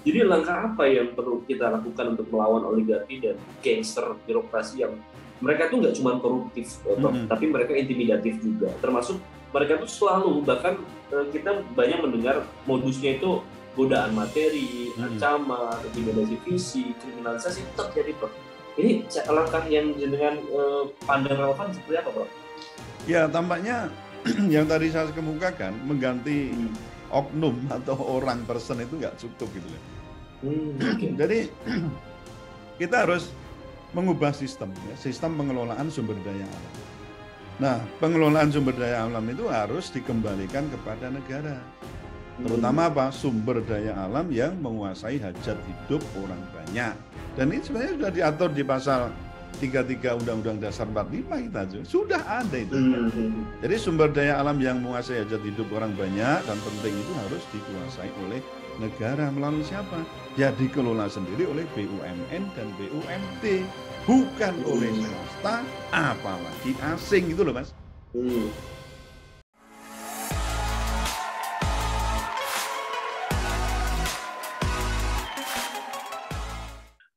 Jadi langkah apa yang perlu kita lakukan untuk melawan oligarki dan gangster birokrasi yang mereka tuh nggak cuma koruptif, tapi mereka intimidatif juga. Termasuk mereka tuh selalu, bahkan kita banyak mendengar modusnya itu godaan materi, ancaman, intimidasi fisik, kriminalisasi tetap jadi, Prof. Ini langkah yang dengan pandang relevan seperti apa, Prof? Ya, tampaknya yang tadi saya kemukakan, mengganti oknum atau orang person itu nggak cukup gitu ya. Jadi kita harus mengubah sistem, ya, sistem pengelolaan sumber daya alam. Nah, pengelolaan sumber daya alam itu harus dikembalikan kepada negara. Terutama apa? Sumber daya alam yang menguasai hajat hidup orang banyak. Dan ini sebenarnya sudah diatur di pasal 33 Undang-Undang Dasar 45 kita sudah ada itu. Jadi sumber daya alam yang menguasai hajat hidup orang banyak dan penting itu harus dikuasai oleh negara. Melalui siapa? Ya dikelola sendiri oleh BUMN dan BUMD, bukan oleh swasta, apalagi asing gitu loh, Mas.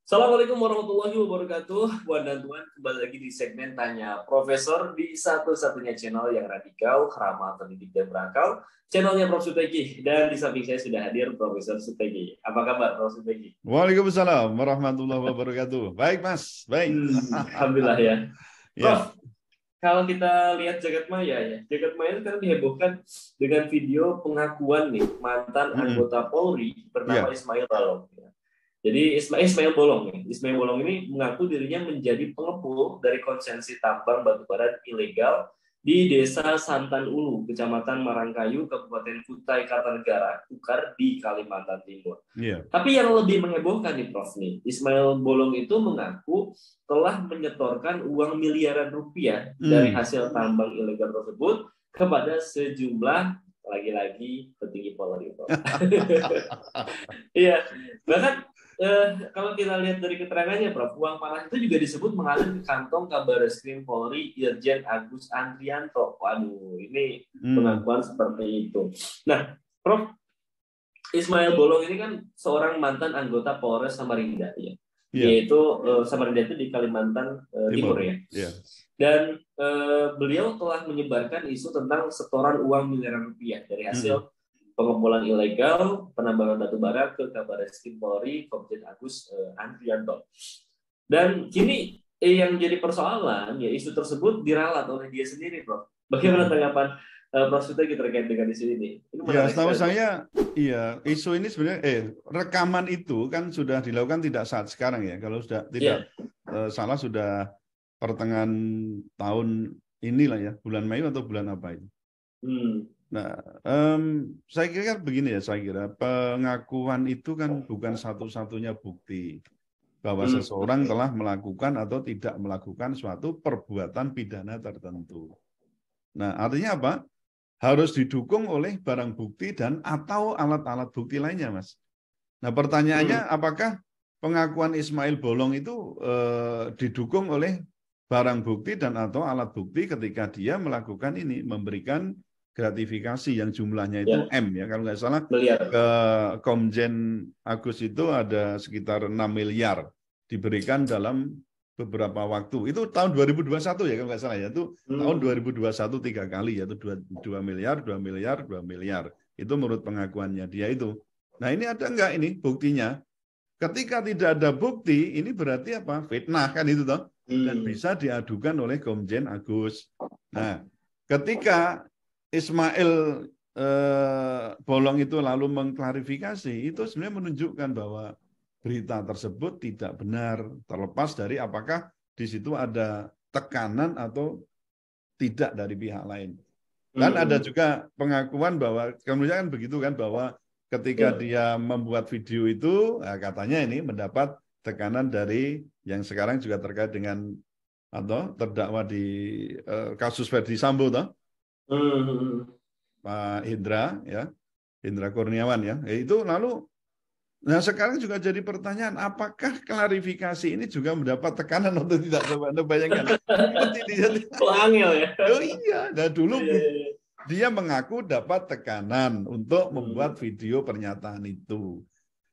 Assalamualaikum warahmatullahi wabarakatuh. Puan dan Tuan, kembali lagi di segmen Tanya Profesor di satu-satunya channel yang radikal, ramah, terdidik, dan berakal. Channelnya Prof. Sutegi. Dan di samping saya sudah hadir Profesor Sutegi. Apa kabar, Prof. Sutegi? Waalaikumsalam warahmatullahi wabarakatuh. Baik, Mas. Baik. Alhamdulillah ya. Prof, kalau kita lihat jagat maya ya, jagat maya sekarang dihebohkan dengan video pengakuan nih mantan anggota Polri bernama Ismail Balong. Jadi Ismail Bolong nih. Ismail Bolong ini mengaku dirinya menjadi pengepul dari konsesi tambang batubara ilegal di Desa Santan Ulu, Kecamatan Marangkayu, Kabupaten Kutai Kartanegara, Ukar di Kalimantan Timur. Tapi yang lebih menghebohkan nih, Prof. nih, Ismail Bolong itu mengaku telah menyetorkan uang miliaran rupiah dari hasil tambang ilegal tersebut kepada sejumlah lagi-lagi petinggi Polri. Iya, bahkan kalau kita lihat dari keterangannya, Prof, uang panas itu juga disebut mengalir ke kantong Kabareskrim Polri Irjen Agus Andrianto. Waduh, ini pengakuan seperti itu. Nah, Prof, Ismail Bolong ini kan seorang mantan anggota Polres Samarinda, ya, yaitu Samarinda itu di Kalimantan Timur ya. Dan beliau telah menyebarkan isu tentang setoran uang miliaran rupiah dari hasil pengumpulan ilegal penambangan batubara ke Kabareskrim Polri Komjen Agus Andrianto. Dan kini yang jadi persoalan ya isu tersebut diralat oleh dia sendiri, Prof. Bagaimana tanggapan Prof. Sutegi terkait dengan isu ini? Ya, setahu saya, iya, isu ini sebenarnya rekaman itu kan sudah dilakukan tidak saat sekarang ya. Kalau sudah tidak salah sudah pertengahan tahun inilah ya, bulan Mei atau bulan apa itu. Nah, saya kira begini ya, saya kira pengakuan itu kan bukan satu-satunya bukti bahwa seseorang telah melakukan atau tidak melakukan suatu perbuatan pidana tertentu. Nah, artinya apa? Harus didukung oleh barang bukti dan atau alat-alat bukti lainnya, Mas. Nah, pertanyaannya apakah pengakuan Ismail Bolong itu didukung oleh barang bukti dan atau alat bukti ketika dia melakukan ini, memberikan gratifikasi yang jumlahnya itu M ya, kalau nggak salah ke Komjen Agus itu ada sekitar 6 miliar diberikan dalam beberapa waktu. Itu tahun 2021 ya kalau nggak salah ya, itu tahun 2021 3 kali yaitu 2 miliar, 2 miliar, 2 miliar. Itu menurut pengakuannya dia itu. Nah ini ada nggak ini buktinya? Ketika tidak ada bukti, ini berarti apa? Fitnah kan itu toh? Dan bisa diadukan oleh Komjen Agus. Nah ketika Ismail Bolong itu lalu mengklarifikasi, itu sebenarnya menunjukkan bahwa berita tersebut tidak benar, terlepas dari apakah di situ ada tekanan atau tidak dari pihak lain. Dan ada juga pengakuan bahwa, kemudian kan begitu kan, bahwa ketika dia membuat video itu, katanya ini mendapat tekanan dari yang sekarang juga terkait dengan atau terdakwa di kasus Ferdi Sambo, toh? Pak Indra ya, Indra Kurniawan ya, itu lalu nah sekarang juga jadi pertanyaan apakah klarifikasi ini juga mendapat tekanan atau tidak, coba Anda bayangkan. Angel ya. Oh iya, nah dulu dia mengaku dapat tekanan untuk membuat video pernyataan itu.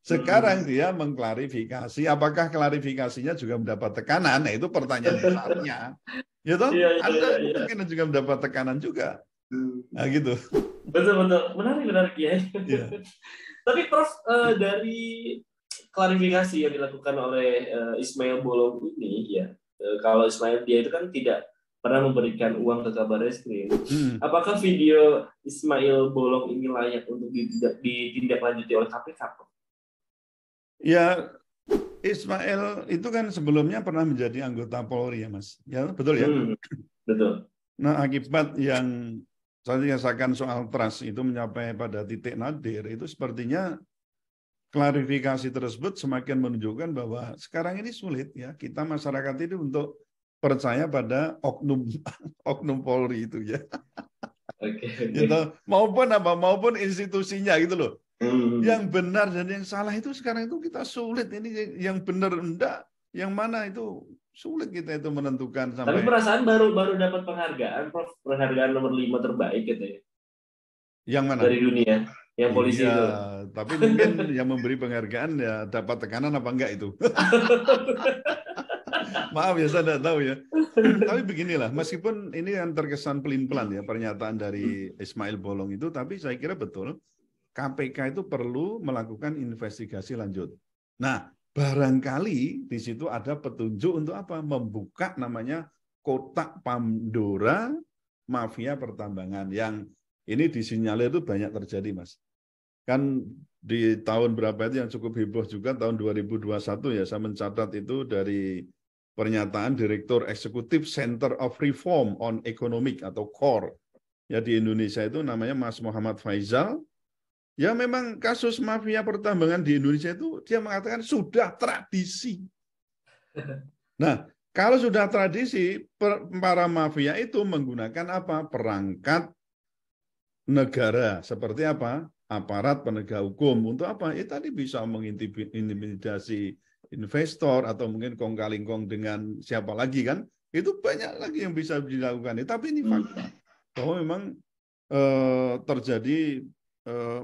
Sekarang dia mengklarifikasi, apakah klarifikasinya juga mendapat tekanan? Nah, itu pertanyaan besarnya. Ya toh, Iya, iya, Anda iya. mungkin juga mendapat tekanan juga. Nah, gitu. Betul, menarik ya. Iya. Tapi Prof, dari klarifikasi yang dilakukan oleh Ismail Bolong ini, ya, kalau Ismail dia itu kan tidak pernah memberikan uang ke Kabarreskrim. Apakah video Ismail Bolong ini layak untuk ditindaklanjuti oleh KPK? Ya, Ismail itu kan sebelumnya pernah menjadi anggota Polri ya, Mas. Ya, betul ya? Betul. Nah, akibat yang saya rasakan soal trust itu mencapai pada titik nadir, itu sepertinya klarifikasi tersebut semakin menunjukkan bahwa sekarang ini sulit ya kita masyarakat ini untuk percaya pada oknum Polri itu ya. Gitu. Maupun institusinya gitu loh. Yang benar dan yang salah itu sekarang itu kita sulit. Ini yang benar enggak, yang mana itu sulit kita itu menentukan sampai. Tapi perasaan baru dapat penghargaan, Prof, penghargaan nomor 5 terbaik gitu ya. Yang mana? Dari dunia, yang polisi iya, itu. Tapi mungkin yang memberi penghargaan ya dapat tekanan apa enggak itu. Maaf ya, saya tidak tahu ya. Tapi beginilah, meskipun ini yang terkesan pelin-pelan ya pernyataan dari Ismail Bolong itu, tapi saya kira betul KPK itu perlu melakukan investigasi lanjut. Nah, barangkali di situ ada petunjuk untuk apa? Membuka namanya kotak Pandora mafia pertambangan yang ini disinyalir itu banyak terjadi, Mas. Kan di tahun berapa itu yang cukup heboh juga, tahun 2021 ya, saya mencatat itu dari pernyataan Direktur Eksekutif Center of Reform on Economic atau CORE. Ya di Indonesia itu namanya Mas Muhammad Faisal. Ya memang kasus mafia pertambangan di Indonesia itu dia mengatakan sudah tradisi. Nah, kalau sudah tradisi, para mafia itu menggunakan apa? Perangkat negara. Seperti apa? Aparat penegak hukum. Untuk apa? Ya tadi bisa mengintimidasi investor atau mungkin kong-kalingkong dengan siapa lagi kan? Itu banyak lagi yang bisa dilakukan. Tapi ini fakta bahwa memang terjadi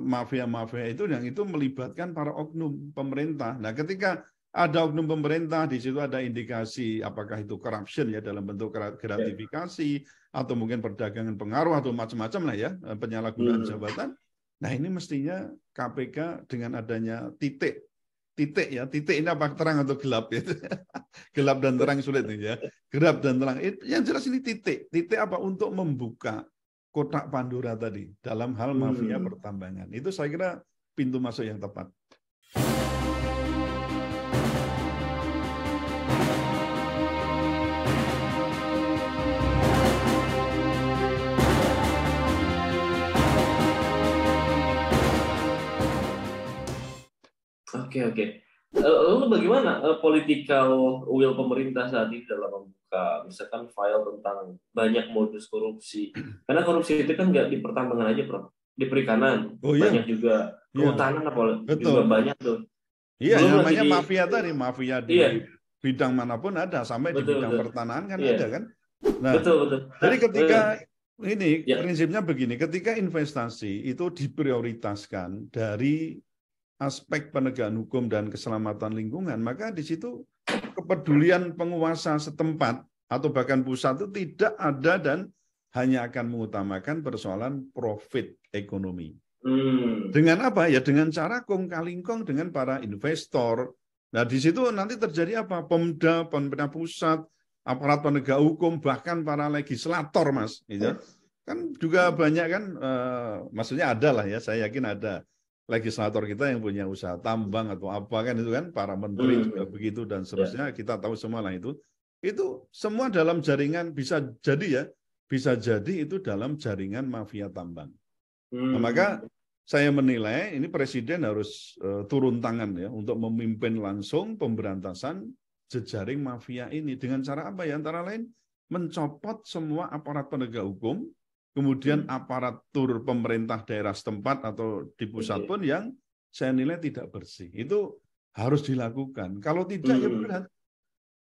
mafia-mafia itu yang itu melibatkan para oknum pemerintah. Nah, ketika ada oknum pemerintah, di situ ada indikasi apakah itu corruption ya dalam bentuk gratifikasi atau mungkin perdagangan pengaruh atau macam-macam lah ya, penyalahgunaan jabatan. Nah, ini mestinya KPK dengan adanya titik ya, titik ini apa terang atau gelap ya? Gelap dan terang sulit nih ya. Gelap dan terang. Yang jelas ini titik apa untuk membuka kotak Pandora tadi dalam hal mafia pertambangan. Itu saya kira pintu masuk yang tepat. Oke. Lalu bagaimana political will pemerintah saat ini dalam membuka misalkan file tentang banyak modus korupsi? Karena korupsi itu kan nggak di pertambangan aja, Prof. Di perikanan banyak juga, kehutanan juga banyak tuh. Iya, namanya mafia tadi, mafia di bidang manapun ada, sampai di bidang pertanahan kan ada kan. Nah, betul. Jadi ketika ini prinsipnya begini, ketika investasi itu diprioritaskan dari aspek penegakan hukum dan keselamatan lingkungan, maka di situ kepedulian penguasa setempat atau bahkan pusat itu tidak ada dan hanya akan mengutamakan persoalan profit ekonomi. Dengan apa? Ya dengan cara kong-kalingkong dengan para investor. Nah di situ nanti terjadi apa? Pemerintah pusat, aparat penegak hukum, bahkan para legislator, Mas. Gitu. Kan juga banyak kan, maksudnya ada lah ya, saya yakin ada legislator kita yang punya usaha tambang atau apa kan itu kan, para menteri juga begitu dan seterusnya, kita tahu semua lah itu semua dalam jaringan bisa jadi itu dalam jaringan mafia tambang. Nah, maka saya menilai ini presiden harus turun tangan ya untuk memimpin langsung pemberantasan jejaring mafia ini dengan cara apa ya, antara lain mencopot semua aparat penegak hukum, kemudian aparatur pemerintah daerah setempat atau di pusat pun yang saya nilai tidak bersih. Itu harus dilakukan. Kalau tidak ya berat.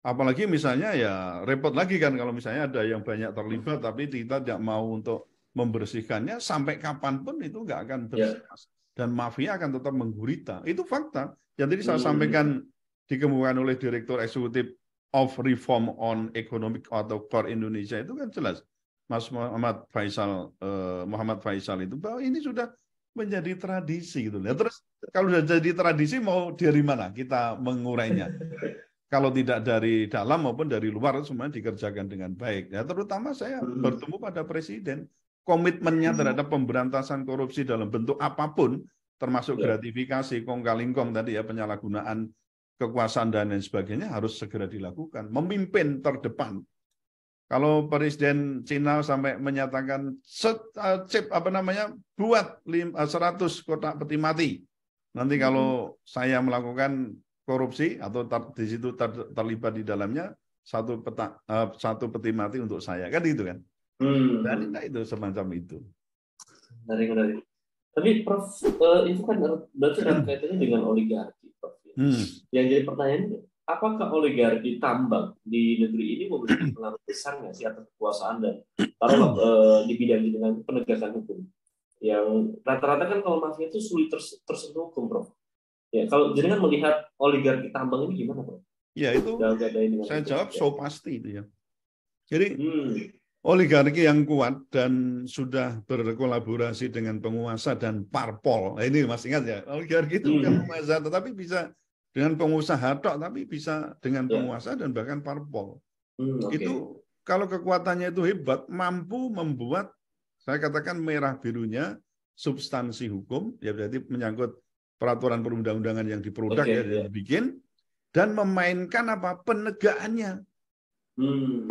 Apalagi misalnya ya repot lagi kan kalau misalnya ada yang banyak terlibat tapi kita tidak mau untuk membersihkannya, sampai kapanpun itu nggak akan bersih. dan mafia akan tetap menggurita. Itu fakta. Jadi saya sampaikan dikemukakan oleh Direktur Eksekutif of Reform on Economic atau CORE Indonesia itu kan jelas. Mas Muhammad Faisal itu bahwa ini sudah menjadi tradisi gitu. Ya, terus kalau sudah jadi tradisi mau dari mana kita mengurainya? Kalau tidak dari dalam maupun dari luar semuanya dikerjakan dengan baik. Ya, terutama saya bertemu pada Presiden, komitmennya terhadap pemberantasan korupsi dalam bentuk apapun, termasuk gratifikasi, kong-kali-kong tadi ya, penyalahgunaan kekuasaan dan lain sebagainya harus segera dilakukan. Memimpin terdepan. Kalau Presiden Cina sampai menyatakan buat 100 kotak peti mati. Nanti kalau saya melakukan korupsi atau di situ terlibat di dalamnya satu peti mati untuk saya, kan itu kan? Dan itu semacam itu. Menarik. Tapi Prof, itu kan berarti kaitannya dengan oligarki, Prof. Yang jadi pertanyaan, apakah oligarki tambang di negeri ini memiliki pengaruh besar nggak sih atas kekuasaan dan taruhlah di bidang dengan penegakan hukum? Yang rata-rata kan kalau mafia itu sulit tersentuh hukum, Prof. Ya, kalau jenengan melihat oligarki tambang ini gimana, Prof? Ya itu saya jawab so pasti itu ya. Jadi oligarki yang kuat dan sudah berkolaborasi dengan penguasa dan parpol. Nah, ini Mas ingat ya, oligarki itu bukan penguasa, tetapi bisa dengan pengusaha tok, tapi bisa dengan penguasa dan bahkan parpol. Itu kalau kekuatannya itu hebat, mampu membuat, saya katakan merah birunya substansi hukum, ya berarti menyangkut peraturan perundang-undangan yang diproduk yang dibikin, dan memainkan apa penegakannya,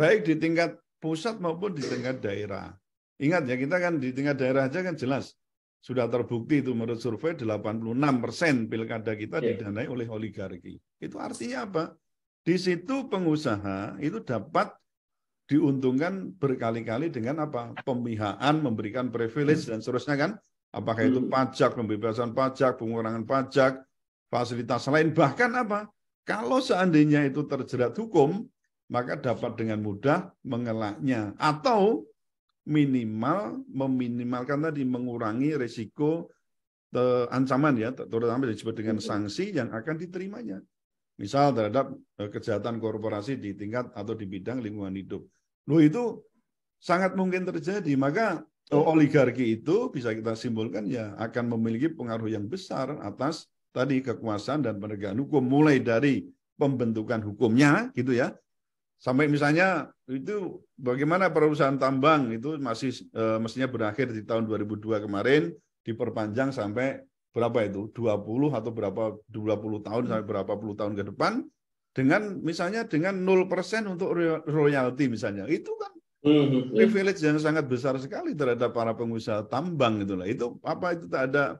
baik di tingkat pusat maupun di tingkat daerah. Ingat ya, kita kan di tingkat daerah aja kan jelas sudah terbukti itu menurut survei 86% pilkada kita didanai oleh oligarki. Itu artinya apa? Di situ pengusaha itu dapat diuntungkan berkali-kali dengan apa? Pemihaan, memberikan privilege dan seterusnya kan? Apakah itu pajak, pembebasan pajak, pengurangan pajak, fasilitas lain, bahkan apa? Kalau seandainya itu terjerat hukum, maka dapat dengan mudah mengelaknya atau meminimalkan tadi, mengurangi risiko ancaman ya, terutama disebut dengan sanksi yang akan diterimanya. Misal terhadap kejahatan korporasi di tingkat atau di bidang lingkungan hidup. Loh itu sangat mungkin terjadi, maka oligarki itu bisa kita simpulkan ya akan memiliki pengaruh yang besar atas tadi kekuasaan dan penegakan hukum, mulai dari pembentukan hukumnya gitu ya, sampai misalnya itu bagaimana perusahaan tambang itu masih mestinya berakhir di tahun 2002 kemarin, diperpanjang sampai berapa itu 20 atau berapa 20 tahun sampai berapa puluh tahun ke depan dengan misalnya dengan 0% untuk royalti misalnya, itu kan privilege yang sangat besar sekali terhadap para pengusaha tambang itulah. Itu apa itu tak ada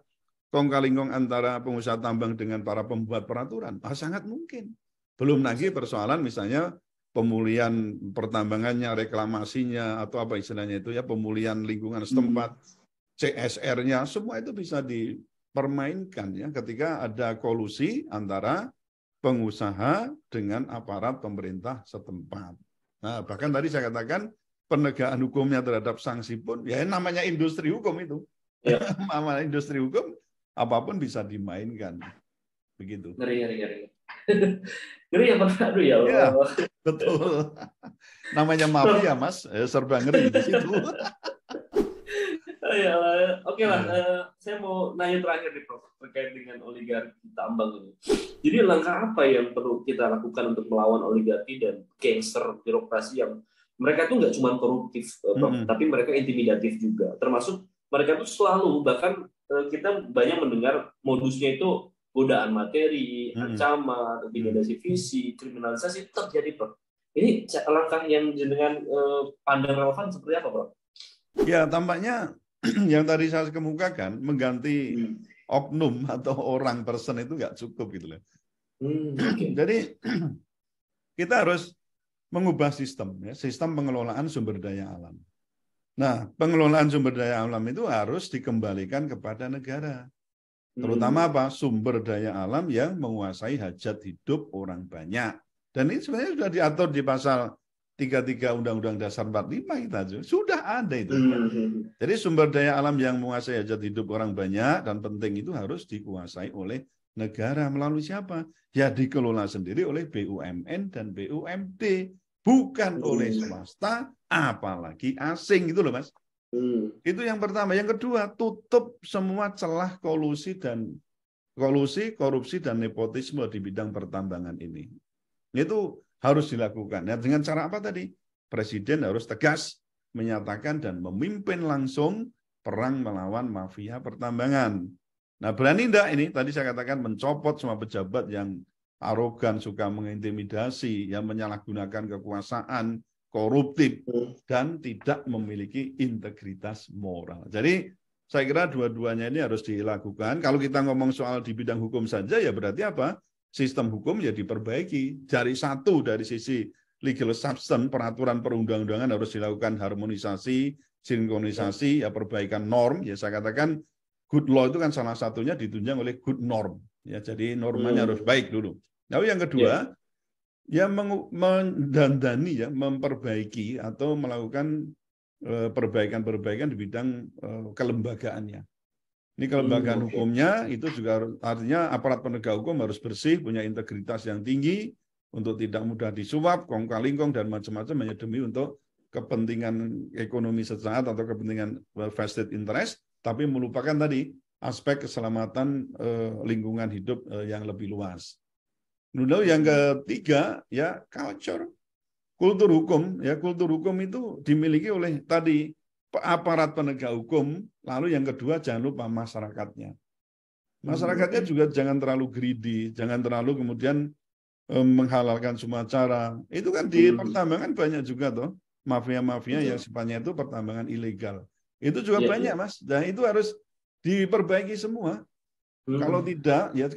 kong-kali-kong antara pengusaha tambang dengan para pembuat peraturan? Sangat mungkin. Belum lagi persoalan misalnya pemulihan pertambangannya, reklamasinya atau apa istilahnya itu ya, pemulihan lingkungan setempat, CSR-nya, semua itu bisa dipermainkan ya ketika ada kolusi antara pengusaha dengan aparat pemerintah setempat. Nah, bahkan tadi saya katakan penegakan hukumnya terhadap sanksi pun, ya namanya industri hukum itu. Namanya industri hukum, apapun bisa dimainkan. Begitu. Ngeri. Ngeri ya Pak, aduh ya Allah. Ya, betul. Namanya mafia, Mas, serba ngeri di situ. Ya, oke lah, saya mau nanya terakhir nih Prof, terkait dengan oligarki tambang ini. Jadi langkah apa yang perlu kita lakukan untuk melawan oligarki dan gangster birokrasi yang mereka tuh nggak cuma koruptif, Prof, tapi mereka intimidatif juga. Termasuk mereka tuh selalu, bahkan kita banyak mendengar modusnya itu godaan materi, ancaman, intimidasi fisik, kriminalisasi itu terjadi, Prof. Ini langkah yang dengan pandang relevan seperti apa, Prof? Ya, tampaknya yang tadi saya kemukakan mengganti oknum atau orang person itu nggak cukup gitu loh. Jadi kita harus mengubah sistem ya, sistem pengelolaan sumber daya alam. Nah, pengelolaan sumber daya alam itu harus dikembalikan kepada negara. Terutama apa? Sumber daya alam yang menguasai hajat hidup orang banyak. Dan ini sebenarnya sudah diatur di pasal 33 Undang-Undang Dasar 45 kita sudah ada itu. Jadi sumber daya alam yang menguasai hajat hidup orang banyak dan penting itu harus dikuasai oleh negara melalui siapa? Ya dikelola sendiri oleh BUMN dan BUMD, bukan oleh swasta, apalagi asing gitu loh Mas. Itu yang pertama. Yang kedua, tutup semua celah kolusi, korupsi dan nepotisme di bidang pertambangan ini. Itu harus dilakukan. Nah, dengan cara apa tadi? Presiden harus tegas menyatakan dan memimpin langsung perang melawan mafia pertambangan. Nah, berani enggak ini? Tadi saya katakan mencopot semua pejabat yang arogan, suka mengintimidasi, yang menyalahgunakan kekuasaan, koruptif, dan tidak memiliki integritas moral. Jadi, saya kira dua-duanya ini harus dilakukan. Kalau kita ngomong soal di bidang hukum saja, ya berarti apa? Sistem hukum ya diperbaiki. Dari sisi legal substance, peraturan perundang-undangan harus dilakukan harmonisasi, sinkronisasi, ya perbaikan norm. Ya saya katakan good law itu kan salah satunya ditunjang oleh good norm. Ya jadi normanya harus baik dulu. Lalu yang kedua, ya mendandani, ya memperbaiki atau melakukan perbaikan-perbaikan di bidang kelembagaannya. Ini kelembagaan hukumnya itu juga artinya aparat penegak hukum harus bersih, punya integritas yang tinggi untuk tidak mudah disuap, kong-kalingkong dan macam-macam hanya demi untuk kepentingan ekonomi sesaat atau kepentingan vested interest, tapi melupakan tadi aspek keselamatan lingkungan hidup yang lebih luas. Lalu yang ketiga ya culture, kultur hukum. Ya kultur hukum itu dimiliki oleh tadi aparat penegak hukum, lalu yang kedua jangan lupa masyarakatnya. Masyarakatnya juga jangan terlalu greedy, jangan terlalu kemudian menghalalkan semua cara. Itu kan di pertambangan banyak juga toh, mafia-mafia yang sifatnya itu pertambangan ilegal. Itu juga banyak Mas, dan itu harus diperbaiki semua. Kalau tidak, ya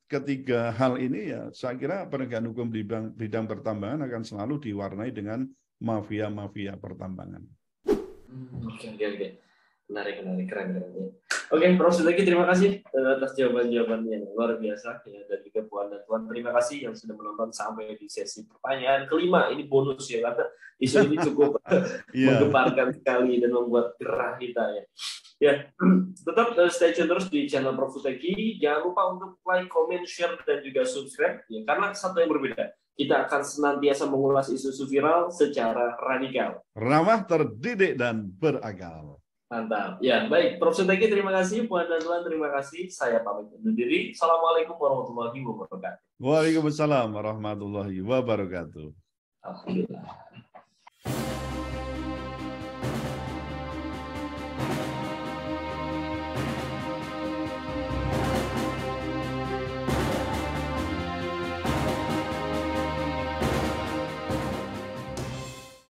ketiga hal ini ya saya kira penegakan hukum di bidang pertambangan akan selalu diwarnai dengan mafia-mafia pertambangan. Oke. Menarik, keren. Oke, Prof. Sudaki, terima kasih atas jawaban-jawabannya yang luar biasa ya, dan juga Puan dan Tuan. Terima kasih yang sudah menonton sampai di sesi pertanyaan kelima. Ini bonus ya, karena isu ini cukup menggemparkan sekali dan membuat gerah kita ya. Ya, tetap stay tune terus di channel Prof. Sudaki. Jangan lupa untuk like, comment, share, dan juga subscribe ya, karena satu yang berbeda. Kita akan senantiasa mengulas isu-isu viral secara radikal, ramah, terdidik, dan berakal. Mantap. Ya, baik. Prof. Sudaki, terima kasih. Puan dan Tuan, terima kasih. Saya pamit undur diri. Assalamualaikum warahmatullahi wabarakatuh. Waalaikumsalam warahmatullahi wabarakatuh. Alhamdulillah.